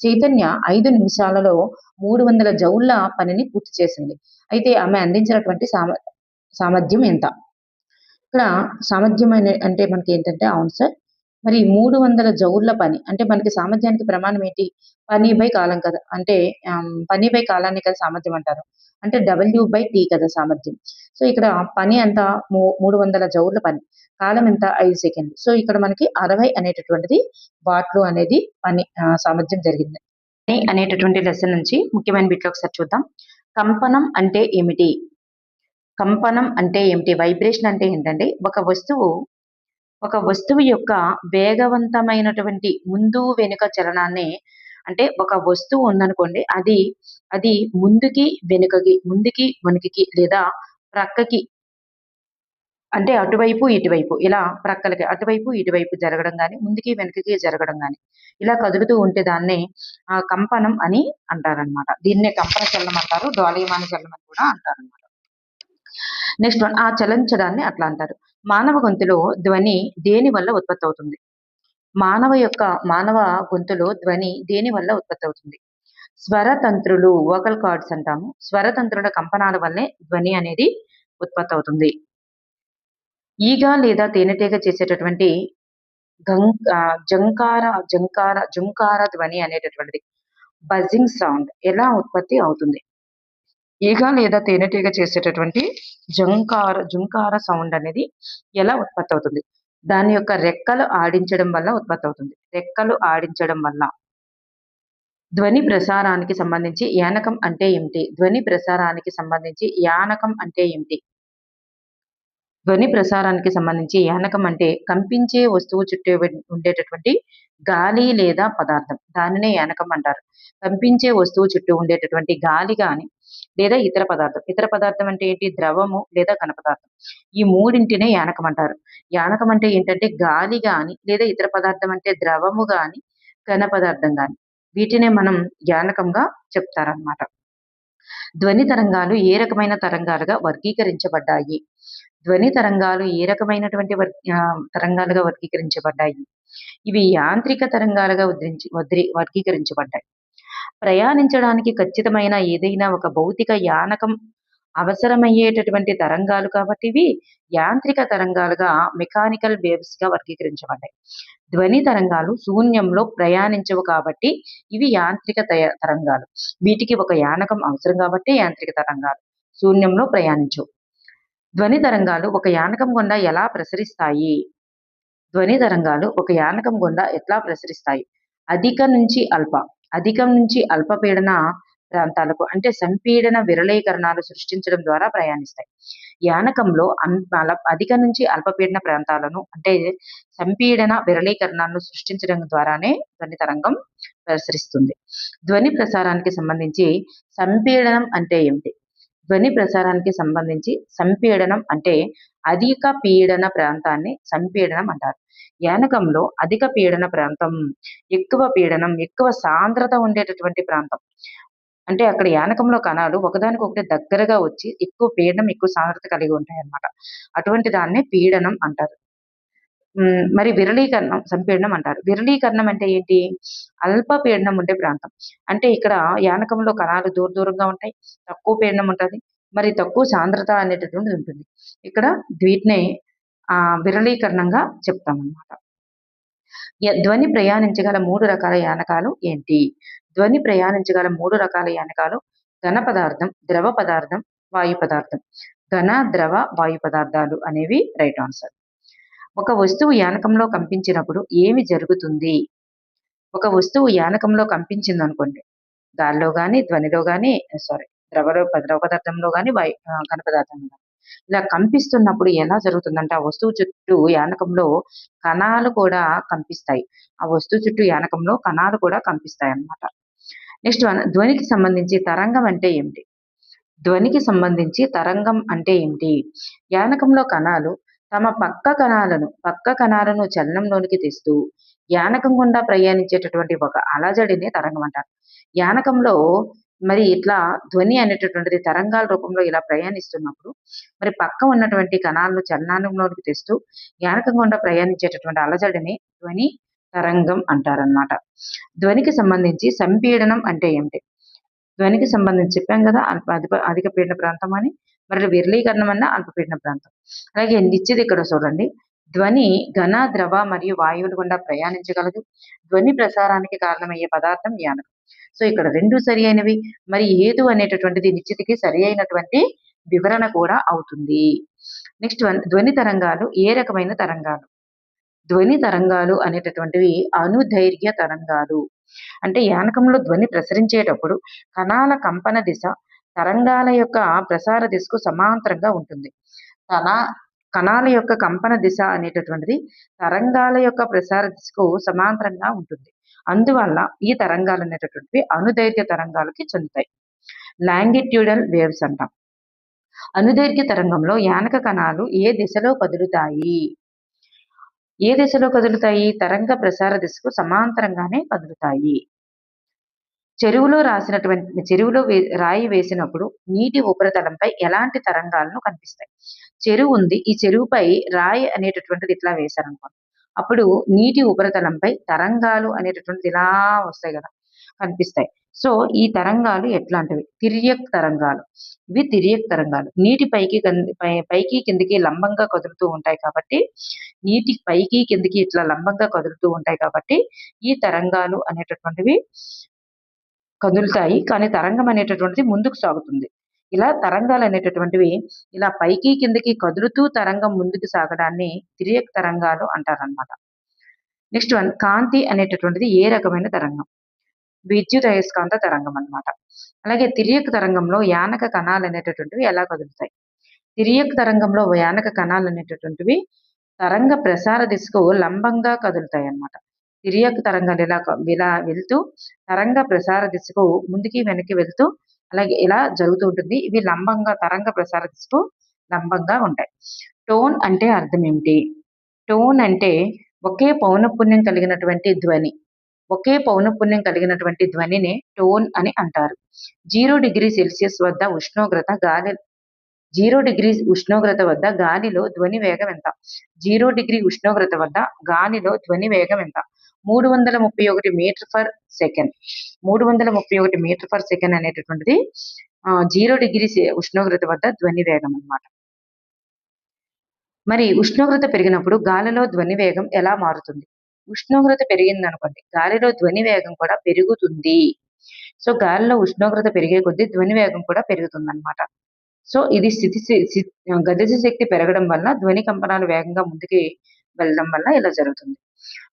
చైతన్య 5 నిమిషాలలో 300 జౌల్ల పనిని పూర్తి చేసింది. అయితే ఆమె అందించినటువంటి సామర్థ్యం ఎంత? ఇక్కడ సామర్థ్యం అంటే మనకేంటంటే అవును సార్. మరి 300 జౌల్ల పని అంటే మనకి సామర్థ్యానికి ప్రమాణం ఏంటి? పని బై కాలం కదా! అంటే పని బై కాలాన్ని కదా సామర్థ్యం అంటారు. అంటే W/T కదా సామర్థ్యం. సో, ఇక్కడ పని ఎంత? 300 జౌల్ల పని. కాలం ఎంత? 5 సెకండ్లు. సో, ఇక్కడ మనకి 60 అనేటటువంటిది వాట్లు అనేది సామర్థ్యం జరిగింది. పని అనేటటువంటి లెసన్ నుంచి ముఖ్యమైన బిట్లు ఒకసారి చూద్దాం. కంపనం అంటే ఏమిటి? కంపనం అంటే ఏమిటి? వైబ్రేషన్ అంటే ఏంటంటే ఒక వస్తువు యొక్క వేగవంతమైనటువంటి ముందు వెనుక చలనాన్ని అంటే ఒక వస్తువు ఉందనుకోండి అది ముందుకి వెనుకకి లేదా ప్రక్కకి అంటే అటువైపు ఇటువైపు ఇలా ప్రక్కలకి అటువైపు ఇటువైపు జరగడం గాని ముందుకి వెనుకకి జరగడం గాని ఇలా కదులుతూ ఉంటే దాన్నే కంపనం అని అంటారనమాట. దీన్నే కంపన చలనం అంటారు. డోలయమాన చలనం అని కూడా అంటారనమాట. నెక్స్ట్ వన్ ఆ చలించడాన్ని అట్లా అంటారు. మానవ గొంతులో ధ్వని దేని వల్ల ఉత్పత్తి అవుతుంది? మానవ గొంతులో ధ్వని దేని వల్ల ఉత్పత్తి అవుతుంది? స్వరతంత్రులు వోకల్ కార్డ్స్ అంటాము. స్వరతంత్రుల కంపనాల వల్లే ధ్వని అనేది ఉత్పత్తి అవుతుంది. ఈగ లేదా తేనెటీగ చేసేటటువంటి జంకార ధ్వని అనేటటువంటిది బజింగ్ సౌండ్ ఎలా ఉత్పత్తి అవుతుంది? ఈగ లేదా తేనెటీగ చేసేటటువంటి జుంకార సౌండ్ అనేది ఎలా ఉత్పత్తి అవుతుంది? దాని యొక్క రెక్కలు ఆడించడం వల్ల ఉత్పత్తి అవుతుంది. రెక్కలు ఆడించడం వల్ల. ధ్వని ప్రసారానికి సంబంధించి యానకం అంటే ఏమిటి? ధ్వని ప్రసారానికి సంబంధించి యానకం అంటే ఏమిటి? ధ్వని ప్రసారానికి సంబంధించి యానకం అంటే కంపించే వస్తువు చుట్టూ ఉండేటటువంటి గాలి లేదా పదార్థం. దానినే యానకం అంటారు. కంపించే వస్తువు చుట్టూ ఉండేటటువంటి గాలి గాని లేదా ఇతర పదార్థం. ఇతర పదార్థం అంటే ఏంటి? ద్రవము లేదా ఘన పదార్థం. ఈ మూడింటినే యానకం అంటారు. యానకం అంటే ఏంటంటే గాలి గాని లేదా ఇతర పదార్థం అంటే ద్రవము గాని ఘన పదార్థం గాని వీటినే మనం యానకంగా చెప్తారన్నమాట. ధ్వని తరంగాలు ఏ రకమైన తరంగాలుగా వర్గీకరించబడ్డాయి? ధ్వని తరంగాలు ఏ రకమైనటువంటి తరంగాలుగా వర్గీకరించబడ్డాయి? ఇవి యాంత్రిక తరంగాలుగా వర్గీకరించబడ్డాయి. ప్రయాణించడానికి ఖచ్చితమైన ఏదైనా ఒక భౌతిక యానకం అవసరమయ్యేటటువంటి తరంగాలు కాబట్టి ఇవి యాంత్రిక తరంగాలుగా మెకానికల్ వేవ్స్ గా వర్గీకరించబడ్డాయి. ధ్వని తరంగాలు శూన్యంలో ప్రయాణించవు కాబట్టి ఇవి యాంత్రిక తరంగాలు. వీటికి ఒక యానకం అవసరం కాబట్టి యాంత్రిక తరంగాలు. శూన్యంలో ప్రయాణించవు. ధ్వని తరంగాలు ఒక యానకం గుండా ఎలా ప్రసరిస్తాయి? ధ్వని తరంగాలు ఒక యానకం గుండా ఎట్లా ప్రసరిస్తాయి? అధికం నుంచి అల్ప పీడన ప్రాంతాలకు అంటే సంపీడన విరళీకరణాలు సృష్టించడం ద్వారా ప్రయాణిస్తాయి. యానకంలో అధిక నుంచి అల్పపీడన ప్రాంతాలను అంటే సంపీడన విరళీకరణాలను సృష్టించడం ద్వారానే ధ్వని తరంగం ప్రసరిస్తుంది. ధ్వని ప్రసారానికి సంబంధించి సంపీడనం అంటే ఏమిటి? ధ్వని ప్రసారానికి సంబంధించి సంపీడనం అంటే అధిక పీడన ప్రాంతాన్ని సంపీడనం అంటారు. యానకంలో అధిక పీడన ప్రాంతం, ఎక్కువ పీడనం, ఎక్కువ సాంద్రత ఉండేటటువంటి ప్రాంతం. అంటే అక్కడ యానకంలో కణాలు ఒకదానికొకటి దగ్గరగా వచ్చి ఎక్కువ పీడనం, ఎక్కువ సాంద్రత కలిగి ఉంటాయన్నమాట. అటువంటి దాన్నే పీడనం అంటారు. మరి విరళీకరణం, సంపీడనం అంటారు. విరళీకరణం అంటే ఏంటి? అల్ప పీడనం ఉండే ప్రాంతం. అంటే ఇక్కడ యానకంలో కణాలు దూరంగా ఉంటాయి. తక్కువ పీడనం ఉంటది. మరి తక్కువ సాంద్రత అనేటటువంటిది ఉంటుంది. ఇక్కడ వీటినే విరళీకరణంగా చెప్తామన్నమాట. ధ్వని ప్రయాణించగల 3 రకాల యానకాలు ఏంటి? ధ్వని ప్రయాణించగల 3 రకాల యానకాలు ఘన పదార్థం, ద్రవ పదార్థం, వాయు పదార్థం. ఘన, ద్రవ, వాయు పదార్థాలు అనేవి రైట్ ఆన్సర్. ఒక వస్తువు యానకంలో కంపించినప్పుడు ఏమి జరుగుతుంది? ఒక వస్తువు యానకంలో కంపించింది అనుకోండి, గాలిలో గాని, ధ్వనిలో గాని, ద్రవ పదార్థంలో గాని, ఘన పదార్థంలో గాని. ఇలా కంపిస్తున్నప్పుడు ఎలా జరుగుతుందంటే ఆ వస్తువు చుట్టూ యానకంలో కణాలు కూడా కంపిస్తాయి. ఆ వస్తువు చుట్టూ యానకంలో కణాలు కూడా కంపిస్తాయి అన్నమాట. నెక్స్ట్ వన్, ధ్వనికి సంబంధించి తరంగం అంటే ఏమిటి? ధ్వనికి సంబంధించి తరంగం అంటే ఏమిటి? యానకంలో కణాలు తమ పక్క కణాలను చలనంలోనికి తెస్తూ యానకం గుండా ప్రయాణించేటటువంటి ఒక అలజడిని తరంగం అంటారు. యానకంలో మరి ఇట్లా ధ్వని అనేటటువంటిది తరంగాల రూపంలో ఇలా ప్రయాణిస్తున్నప్పుడు మరి పక్క ఉన్నటువంటి కణాలను చలనంలోనికి తెస్తూ యానకం గుండా ప్రయాణించేటటువంటి అలజడిని ధ్వని తరంగం అంటారన్నమాట. ధ్వనికి సంబంధించి సంపీడనం అంటే ఏమిటి? ధ్వనికి సంబంధించి చెప్పాం కదా, అధిక పీడన ప్రాంతం అని. మరి విరళీకరణం అన్న అల్పపీడన ప్రాంతం. అలాగే నిశ్చిత ఇక్కడ చూడండి, ధ్వని ఘన, ద్రవ మరియు వాయువుల గుండా ప్రయాణించగలదు. ధ్వని ప్రసారానికి కారణమయ్యే పదార్థం యానకం. సో ఇక్కడ రెండు సరి అయినవి. మరి హేతు అనేటటువంటిది నిశ్చితికి సరి అయినటువంటి వివరణ కూడా అవుతుంది. నెక్స్ట్ వన్, ధ్వని తరంగాలు ఏ రకమైన తరంగాలు? ధ్వని తరంగాలు అనేటటువంటివి అనుదైర్ఘ్య తరంగాలు. అంటే యానకంలో ధ్వని ప్రసరించేటప్పుడు కణాల కంపన దిశ తరంగాల యొక్క ప్రసార దిశకు సమాంతరంగా ఉంటుంది. కణాల యొక్క కంపన దిశ అనేటటువంటిది తరంగాల యొక్క ప్రసార దిశకు సమాంతరంగా ఉంటుంది. అందువల్ల ఈ తరంగాలు అనేటటువంటివి అనుదైర్ఘ్య తరంగాలకి చెందుతాయి. లాంగిట్యూడల్ వేవ్స్ అంటాం. అనుదైర్ఘ్య తరంగంలో యానక కణాలు ఏ దిశలో కదులుతాయి? ఏ దిశలో కదులుతాయి? తరంగ ప్రసార దిశకు సమాంతరంగానే కదులుతాయి. చెరువులో రాయి వేసినప్పుడు నీటి ఉపరితలంపై ఎలాంటి తరంగాలను కనిపిస్తాయి? చెరువు ఉంది, ఈ చెరువుపై రాయి అనేటటువంటిది ఇట్లా వేశారనుకోండి, అప్పుడు నీటి ఉపరితలంపై తరంగాలు అనేటటువంటిది ఇలా వస్తాయి కదా, కనిపిస్తాయి. సో ఈ తరంగాలు ఎట్లాంటివి? తిర్యక్ తరంగాలు. ఇవి తిర్యక్ తరంగాలు. నీటి పైకి కిందికి లంబంగా కదులుతూ ఉంటాయి కాబట్టి, నీటి పైకి కిందికి ఇట్లా లంబంగా కదులుతూ ఉంటాయి కాబట్టి ఈ తరంగాలు అనేటటువంటివి కదులుతాయి. కానీ తరంగం అనేటటువంటిది ముందుకు సాగుతుంది. ఇలా తరంగాలు అనేటటువంటివి ఇలా పైకి కిందకి కదులుతూ తరంగం ముందుకు సాగడాన్ని తిర్యక్ తరంగాలు అంటారనమాట. నెక్స్ట్ వన్, కాంతి అనేటటువంటిది ఏ రకమైన తరంగం? విద్యుత్ అయస్కాంత తరంగం అన్నమాట. అలాగే తిర్యక్ తరంగంలో యానక కణాలు అనేటటువంటివి ఎలా కదులుతాయి? తిర్యక్ తరంగంలో యానక కణాలు అనేటటువంటివి తరంగ ప్రసార దిశకు లంబంగా కదులుతాయి అన్నమాట. తిర్యక్ తరంగాలు ఇలా వెళ్తూ తరంగ ప్రసార దిశకు ముందుకి వెనక్కి వెళ్తూ అలాగే ఇలా జరుగుతూ ఉంటుంది. ఇవి లంబంగా తరంగ ప్రసార దిశకు లంబంగా ఉంటాయి. టోన్ అంటే అర్థం ఏమిటి? టోన్ అంటే ఒకే పౌనఃపున్యం కలిగినటువంటి ధ్వని. ఒకే పౌనఃపున్యం కలిగినటువంటి ధ్వనినే టోన్ అని అంటారు. 0 డిగ్రీ సెల్సియస్ వద్ద ఉష్ణోగ్రత 0 డిగ్రీ ఉష్ణోగ్రత వద్ద గాలిలో ధ్వని వేగం ఎంత? 0 డిగ్రీ ఉష్ణోగ్రత వద్ద గాలిలో ధ్వని వేగం ఎంత? 331 metre per second. 331 metre per second అనేటటువంటిది 0 డిగ్రీ ఉష్ణోగ్రత వద్ద ధ్వని వేగం అన్నమాట. మరి ఉష్ణోగ్రత పెరిగినప్పుడు గాలిలో ధ్వని వేగం ఎలా మారుతుంది? ఉష్ణోగ్రత పెరిగింది అనుకోండి, గాలిలో ధ్వని వేగం కూడా పెరుగుతుంది. సో గాలిలో ఉష్ణోగ్రత పెరిగే కొద్దీ ధ్వని వేగం కూడా పెరుగుతుంది అనమాట. సో ఇది గతిజ శక్తి పెరగడం వల్ల ధ్వని కంపనాలు వేగంగా ముందుకి వెళ్ళడం వల్ల ఇలా జరుగుతుంది.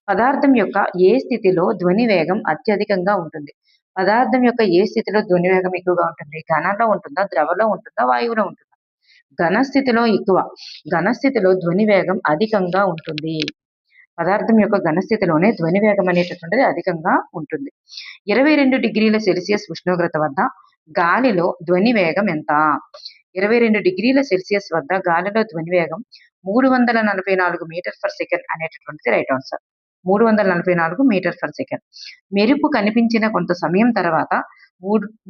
పదార్థం యొక్క ఏ స్థితిలో ధ్వని వేగం అత్యధికంగా ఉంటుంది? పదార్థం యొక్క ఏ స్థితిలో ధ్వని వేగం ఎక్కువగా ఉంటుంది? ఘనంలో ఉంటుందా? ద్రవంలో ఉంటుందా? వాయువులో ఉంటుందా? ఘన స్థితిలో ఎక్కువ. ఘన స్థితిలో ధ్వని వేగం అధికంగా ఉంటుంది. పదార్థం యొక్క ఘన స్థితిలోనే ధ్వని వేగం అనేటటువంటిది అధికంగా ఉంటుంది. 22 డిగ్రీల సెల్సియస్ ఉష్ణోగ్రత వద్ద గాలిలో ధ్వని వేగం ఎంత? 22 డిగ్రీల సెల్సియస్ వద్ద గాలిలో ధ్వని వేగం 344 మీటర్ పర్ సెకండ్ అనేటటువంటిది right answer. 344 metre per second. మెరుపు కనిపించిన కొంత సమయం తర్వాత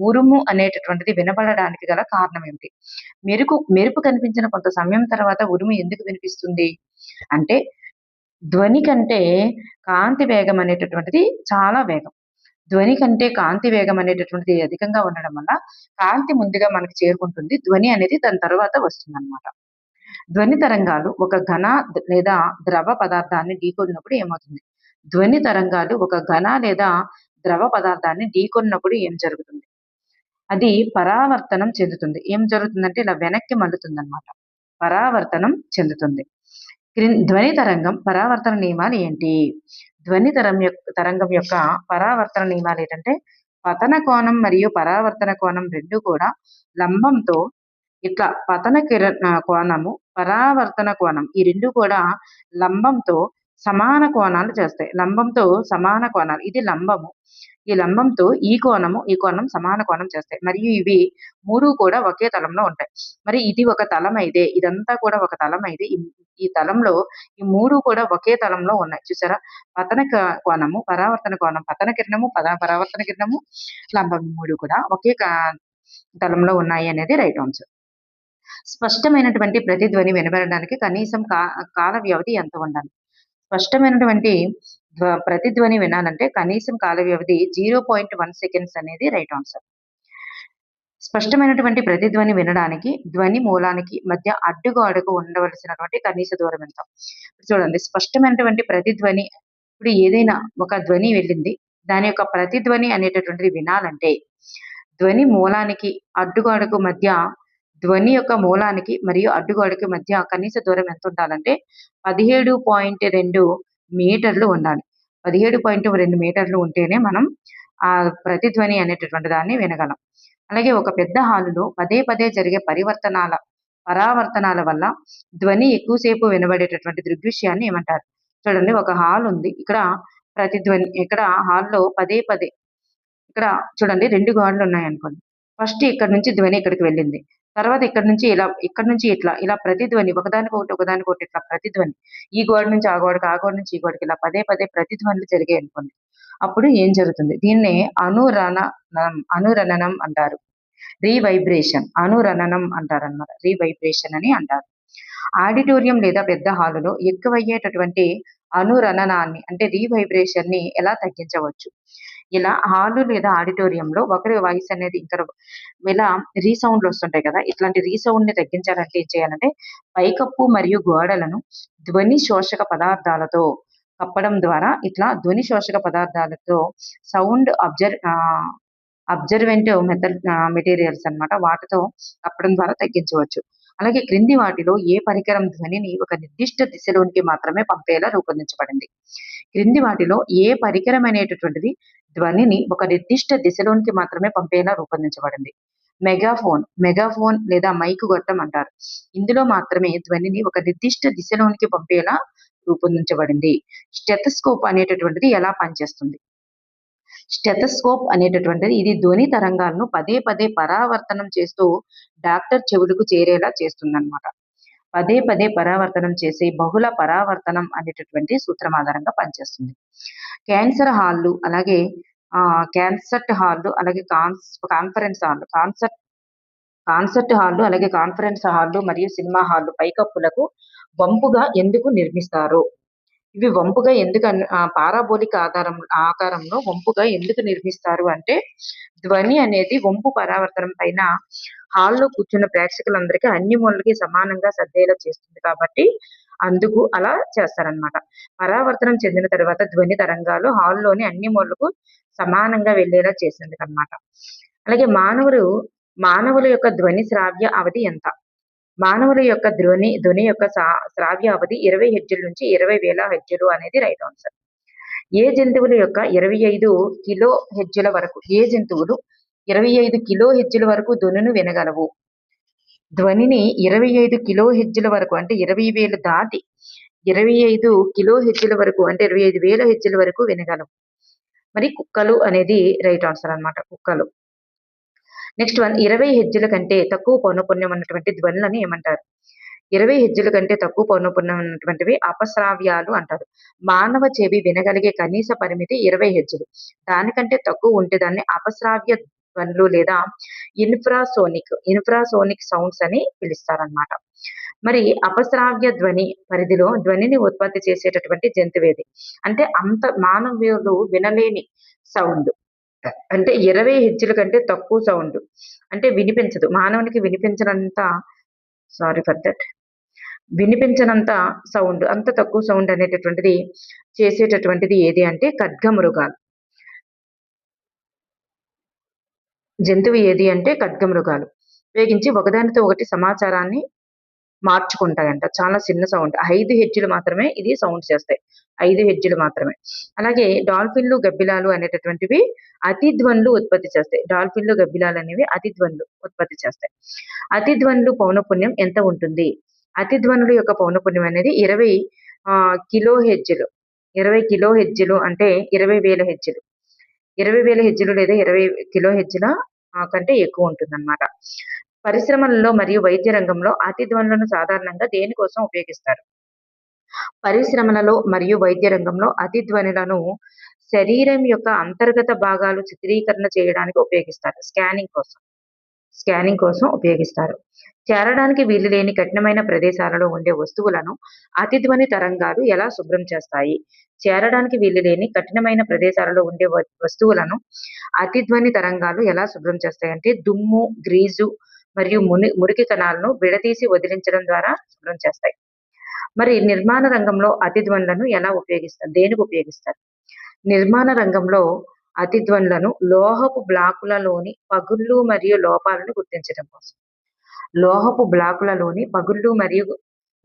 ఉరుము అనేటటువంటిది వినబడడానికి గల కారణం ఏమిటి? మెరుపు కనిపించిన కొంత సమయం తర్వాత ఉరుము ఎందుకు వినిపిస్తుంది అంటే ధ్వని కంటే కాంతి వేగం అనేటటువంటిది చాలా వేగం. ధ్వని కంటే కాంతి వేగం అనేటటువంటిది అధికంగా ఉండడం వల్ల కాంతి ముందుగా మనకి చేరుకుంటుంది. ధ్వని అనేది దాని తర్వాత వస్తుందన్నమాట. ధ్వని తరంగాలు ఒక ఘన లేదా ద్రవ పదార్థాన్ని ఢీకొన్నప్పుడు ఏమవుతుంది? ధ్వని తరంగాలు ఒక ఘన లేదా ద్రవ పదార్థాన్ని ఢీకొన్నప్పుడు ఏం జరుగుతుంది? అది పరావర్తనం చెందుతుంది. ఏం జరుగుతుందంటే ఇలా వెనక్కి మల్లుతుందన్నమాట. పరావర్తనం చెందుతుంది. ధ్వని తరంగం పరావర్తన నియమాలు ఏంటి? ధ్వని తరంగం యొక్క పరావర్తన నియమాలు ఏంటంటే పతన కోణం మరియు పరావర్తన కోణం రెండు కూడా లంబంతో ఇట్లా పతన కోణము, పరావర్తన కోణం ఈ రెండు కూడా లంబంతో సమాన కోణాలు చేస్తాయి. లంబంతో సమాన కోణాలు. ఇది లంబము. ఈ లంబంతో ఈ కోణం సమాన కోణం చేస్తాయి. మరియు ఇవి మూడు కూడా ఒకే తలంలో ఉంటాయి. మరి ఇది ఒక తలం అయితే ఇదంతా కూడా ఒక తలం అయితే ఈ తలంలో ఈ మూడు కూడా ఒకే తలంలో ఉన్నాయి. చూసారా? పతన కోణము, పరావర్తన కోణం, పతన కిరణము, పరావర్తన కిరణము, లంబం మూడు కూడా ఒకే తలంలో ఉన్నాయి అనేది రైట్ ఆన్సర్. స్పష్టమైనటువంటి ప్రతిధ్వని వినబడడానికి కనీసం కాల వ్యవధి ఎంత ఉండాలి? స్పష్టమైనటువంటి ప్రతిధ్వని వినాలంటే కనీసం కాల వ్యవధి 0.1 సెకండ్స్ అనేది రైట్ ఆన్సర్. స్పష్టమైనటువంటి ప్రతిధ్వని వినడానికి ధ్వని మూలానికి మధ్య అడ్డుగోడకు ఉండవలసినటువంటి కనీస దూరం ఎంత? చూడండి, స్పష్టమైనటువంటి ప్రతిధ్వని ఇప్పుడు ఏదైనా ఒక ధ్వని వెళ్ళింది, దాని యొక్క ప్రతిధ్వని అనేటటువంటిది వినాలంటే ధ్వని మూలానికి అడ్డుగోడకు మధ్య ధ్వని యొక్క మూలానికి మరియు అడ్డుగోడకి మధ్య కనీస దూరం ఎంత ఉండాలంటే 17.2 మీటర్లు ఉండాలి. 17.2 మీటర్లు ఉంటేనే మనం ఆ ప్రతిధ్వని అనేటటువంటి దాన్ని వినగలం. అలాగే ఒక పెద్ద హాలులో పదే పదే జరిగే పరావర్తనాల వల్ల ధ్వని ఎక్కువసేపు వినబడేటటువంటి దృగ్విషయాన్ని ఏమంటారు? చూడండి, ఒక హాల్ ఉంది. ఇక్కడ హాల్లో పదే పదే ఇక్కడ చూడండి 2 గోడలు ఉన్నాయనుకోండి. ఫస్ట్ ఇక్కడ నుంచి ధ్వని ఇక్కడికి వెళ్ళింది. తర్వాత ఇక్కడ నుంచి ఇలా ప్రతిధ్వని ఒకదానికొకటి ఇట్లా ప్రతిధ్వని. ఈ గోడ నుంచి ఆ గోడకి, ఆ గోడ నుంచి ఈ గోడకి ఇలా పదే పదే ప్రతిధ్వనులు జరిగాయి అనుకోండి. అప్పుడు ఏం జరుగుతుంది? దీన్నే అనురణనం అంటారు. రీవైబ్రేషన్. అనురణనం అంటారన్నమాట. రీవైబ్రేషన్ అని అంటారు. ఆడిటోరియం లేదా పెద్ద హాలులో ఎక్కువయ్యేటటువంటి అనురణనాన్ని అంటే రీవైబ్రేషన్ ని ఎలా తగ్గించవచ్చు? ఇలా హాలు లేదా ఆడిటోరియంలో ఒకరి వాయిస్ అనేది ఇలా రీసౌండ్లు వస్తుంటాయి కదా, ఇట్లాంటి రీసౌండ్ ని తగ్గించాలంటే ఏం చేయాలంటే పైకప్పు మరియు గోడలను ధ్వని శోషక పదార్థాలతో కప్పడం ద్వారా ఇట్లా ధ్వని శోషక పదార్థాలతో సౌండ్ అబ్జర్వెంట్ మెటీరియల్స్ అన్నమాట, వాటితో కప్పడం ద్వారా తగ్గించవచ్చు. అలాగే క్రింది వాటిలో ఏ పరికరం ధ్వనిని ఒక నిర్దిష్ట దిశలోనికి మాత్రమే పంపేలా రూపొందించబడింది? క్రింది వాటిలో ఏ పరికరం అనేటటువంటిది ధ్వనిని ఒక నిర్దిష్ట దిశలోనికి మాత్రమే పంపేలా రూపొందించబడింది? మెగాఫోన్ లేదా మైకు గొట్టం అంటారు. ఇందులో మాత్రమే ధ్వనిని ఒక నిర్దిష్ట దిశలోనికి పంపేలా రూపొందించబడింది. స్టెథోస్కోప్ అనేటటువంటిది ఎలా పనిచేస్తుంది? స్టెథోస్కోప్ అనేటటువంటిది ఇది ధ్వని తరంగాలను పదే పదే పరావర్తనం చేస్తూ డాక్టర్ చెవులకు చేరేలా చేస్తుందన్నమాట. పదే పదే పరావర్తనం చేసి బహుళ పరావర్తనం అనేటటువంటి సూత్రం ఆధారంగా పనిచేస్తుంది. క్యాన్సర్ హాళ్ళు అలాగే క్యాన్సర్ట్ హాళ్ళు అలాగే కాన్సర్ట్ హాళ్ళు అలాగే కాన్ఫరెన్స్ హాళ్ళు మరియు సినిమా హాళ్ళు పైకప్పులకు వంపుగా ఎందుకు నిర్మిస్తారు? ఇవి వంపుగా ఎందుకు పారాబోలిక్ ఆకారంలో వంపుగా ఎందుకు నిర్మిస్తారు అంటే ధ్వని అనేది వంపు పరావర్తనం పైన హాల్లో కూర్చున్న ప్రేక్షకులందరికీ అన్ని మూలలకి సమానంగా సర్దేలా చేస్తుంది కాబట్టి అందుకు అలా చేస్తారనమాట. పరావర్తనం చెందిన తర్వాత ధ్వని తరంగాలు హాల్లోని అన్ని మూలలకు సమానంగా వెళ్ళేలా చేసేందుకన్నమాట. అలాగే మానవుల యొక్క ధ్వని శ్రావ్య అవధి ఎంత? మానవుల యొక్క ధ్వని యొక్క శ్రావ్య అవధి 20 హెర్ట్జ్ల నుంచి 20,000 హెర్ట్జ్లు అనేది రైట్ ఆన్సర్. ఏ జంతువుల యొక్క 25 కిలో హెర్ట్జ్‌ల వరకు ఏ జంతువులు 25 కిలో హెర్ట్జ్‌ల వరకు ధ్వనిని వినగలవు? ధ్వనిని 25 కిలో హెర్ట్జ్‌ల వరకు అంటే 20,000 దాటి 25 కిలో హెర్ట్జ్‌ల వరకు అంటే 25,000 హెర్ట్జ్‌ల వరకు వినగలవు. మరి కుక్కలు అనేది రైట్ ఆన్సర్ అన్నమాట. కుక్కలు. నెక్స్ట్ వన్ 20 హెర్ట్జ్‌ల కంటే తక్కువ పౌనఃపున్యం ఉన్నటువంటి ధ్వనులని ఏమంటారు? 20 హెర్ట్జ్‌ల కంటే తక్కువ పౌనఃపున్యం ఉన్నటువంటివి అపశ్రావ్యాలు అంటారు. మానవ చెవి వినగలిగే కనీస పరిమితి 20 హెర్ట్జ్‌లు. దానికంటే తక్కువ ఉంటే దాన్ని అపశ్రావ్య ధ్వనులు లేదా ఇన్ఫ్రాసోనిక్ సౌండ్స్ అని పిలుస్తారన్నమాట. మరి అపశ్రావ్య ధ్వని పరిధిలో ధ్వనిని ఉత్పత్తి చేసేటటువంటి జంతువేది? అంటే అంత మానవులు వినలేని సౌండ్. అంటే 20 హెర్ట్జ్‌ల కంటే తక్కువ సౌండ్. అంటే వినిపించదు. మానవునికి వినిపించనంత సారీ ఫర్ దట్. వినిపించనంత సౌండ్. అంత తక్కువ సౌండ్ అనేటటువంటిది చేసేటటువంటిది ఏది అంటే ఖడ్గమృగాలు. జంతువు ఏది అంటే ఖడ్గమృగాలు. ఉపయోగించి ఒకదానితో ఒకటి సమాచారాన్ని మార్చుకుంటాయంట. చాలా చిన్న సౌండ్. 5 హెర్ట్జ్‌లు మాత్రమే ఇది సౌండ్ చేస్తాయి. 5 హెర్ట్జ్‌లు మాత్రమే. అలాగే డాల్ఫిన్‌లు, గబ్బిలాలు అనేటటువంటివి అతి ధ్వనులు ఉత్పత్తి చేస్తాయి. డాల్ఫిన్‌లు, గబ్బిలాలు అనేవి అతి ధ్వనులు ఉత్పత్తి చేస్తాయి. అతి ధ్వనులు పౌనఃపున్యం ఎంత ఉంటుంది? అతి ధ్వనుల యొక్క పౌనఃపున్యం అనేది 20 కిలో హెర్ట్జ్‌లు. 20 కిలో హెర్ట్జ్‌లు అంటే 20,000 హెర్ట్జ్‌లు. 20,000 హెర్ట్జ్‌లు లేదా 20 కిలో హెర్ట్జ్‌ల కంటే ఎక్కువ ఉంటుందన్నమాట. పరిశ్రమలలో మరియు వైద్య రంగంలో అతి ధ్వనులను సాధారణంగా దేనికోసం ఉపయోగిస్తారు? పరిశ్రమలలో మరియు వైద్య రంగంలో అతి ధ్వనులను శరీరం యొక్క అంతర్గత భాగాలు చిత్రీకరణ చేయడానికి ఉపయోగిస్తారు. స్కానింగ్ కోసం ఉపయోగిస్తారు. చేరడానికి వీలులేని కఠినమైన ప్రదేశాలలో ఉండే వస్తువులను అతిధ్వని తరంగాలు ఎలా శుభ్రం చేస్తాయి? చేరడానికి వీలులేని కఠినమైన ప్రదేశాలలో ఉండే వస్తువులను అతిధ్వని తరంగాలు ఎలా శుభ్రం చేస్తాయంటే దుమ్ము, గ్రీజు మరియు మురికి కణాలను విడదీసి వదిలించడం ద్వారా శుభ్రం చేస్తాయి. మరి నిర్మాణ రంగంలో అతిధ్వనులను ఎలా ఉపయోగిస్తారు? దేనికి ఉపయోగిస్తారు? నిర్మాణ రంగంలో అతిధ్వనులను లోహపు బ్లాకులలోని పగుళ్ళు మరియు లోపాలను గుర్తించడం కోసం. లోహపు బ్లాకులలోని పగుళ్ళు మరియు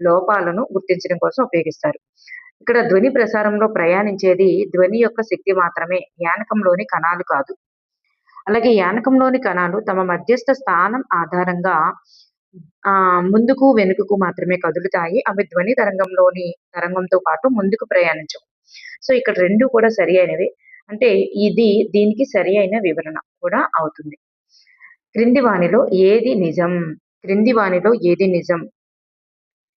లోపాలను గుర్తించడం కోసం ఉపయోగిస్తారు. ఇక్కడ ధ్వని ప్రసారంలో ప్రయాణించేది ధ్వని యొక్క శక్తి మాత్రమే, యానకంలోని కణాలు కాదు. అలాగే యానకంలోని కణాలు తమ మధ్యస్థ స్థానం ఆధారంగా ముందుకు, వెనుకకు మాత్రమే కదులుతాయి. అవి ధ్వని తరంగంతో పాటు ముందుకు ప్రయాణించవు. సో ఇక్కడ 2 కూడా సరి అయినవే. అంటే ఇది దీనికి సరి అయిన వివరణ కూడా అవుతుంది. క్రింది వానిలో ఏది నిజం?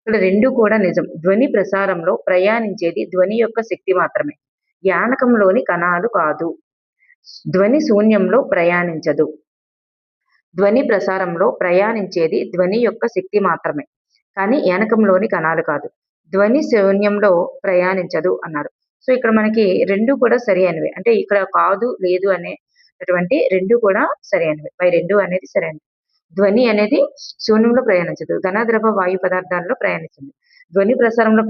ఇక్కడ 2 కూడా నిజం. ధ్వని ప్రసారంలో ప్రయాణించేది ధ్వని యొక్క శక్తి మాత్రమే, యానకంలోని కణాలు కాదు. ధ్వని శూన్యంలో ప్రయాణించదు. ధ్వని ప్రసారంలో ప్రయాణించేది ధ్వని యొక్క శక్తి మాత్రమే, కానీ యానకంలోని కణాలు కాదు. ధ్వని శూన్యంలో ప్రయాణించదు అన్నారు. సో ఇక్కడ మనకి 2 కూడా సరి అయినవే. అంటే ఇక్కడ కాదు, లేదు అనేటటువంటి 2 కూడా సరి అయినవే. బై 2 అనేది సరైనది. ధ్వని అనేది శూన్యంలో ప్రయాణించదు. ఘన, ద్రవ, వాయు పదార్థాల్లో ప్రయాణిస్తుంది. ధ్వని ప్రసారంలో